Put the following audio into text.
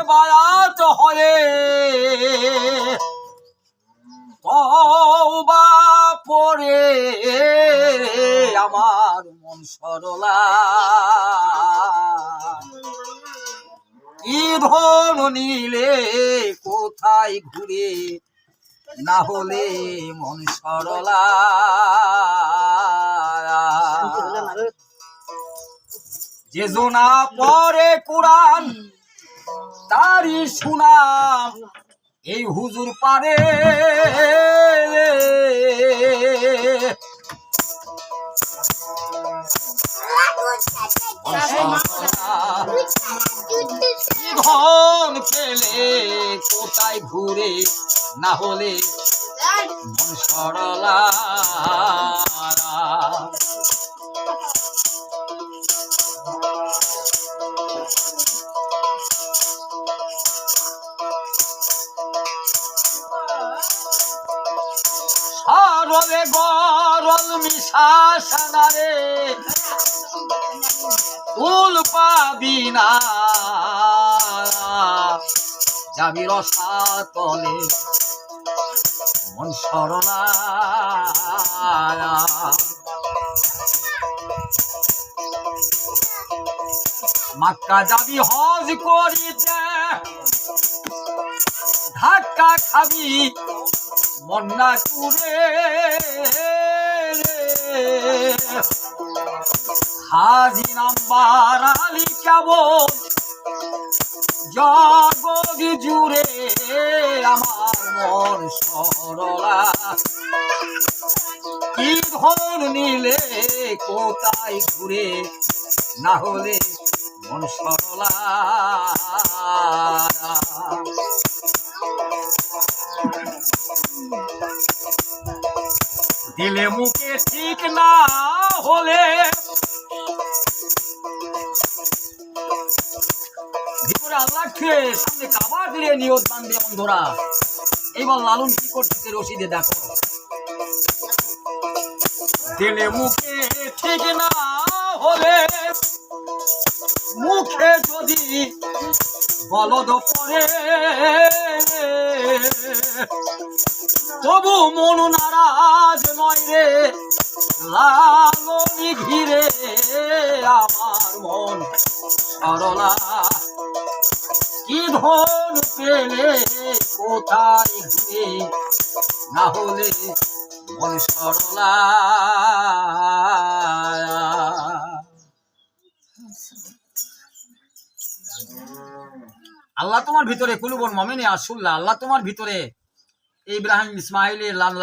বায়াত হয়ে তওবা পড়ে আমার মন সরলা কি ধন নিলে কোথায় ঘুরে না হলে মন সরলা যে জোনা পড়ে কুরআন তারি সুনাম এই হুজুর পারে ধন পেলে কোথায় ঘুরে না হলে মন সরলা সরলে গরল মিশাসানারে ফুল পাবি না যাবি রসাতলে মন সরলা মক্কা যাবি হজ করিতে ধাক্কা খাবি মন্না কুরে হাজি নাম্বার আলী কেবল জগৎ জুড়ে আমার মন সরলা কি ধন নিলে কোথায় ঘুরে না হলে মন সরলা দিলে মুখে ঠিক না হলে ভিতরে আল্লাহকে সামনে কাবা দিয়ে নিয়ত বান্ধে অন্ধরা। এইবার লালন কি করতেছে রশিদে দেখো। দিলে মুখে ঠিক না হলে মুখে যদি বলদ পড়ে তবু মন নারাজ নয় রে লালনি ঘিরে আমার মন সরলা কি ধন পেলে কোথায় ঘুরে না হলে মন সরলা। আল্লাহ তোমার ভিতরে কুলুবন মমিনে আসুল্লাহ, আল্লাহ তোমার ভিতরে ইব্রাহিম ইসমাইলের লাল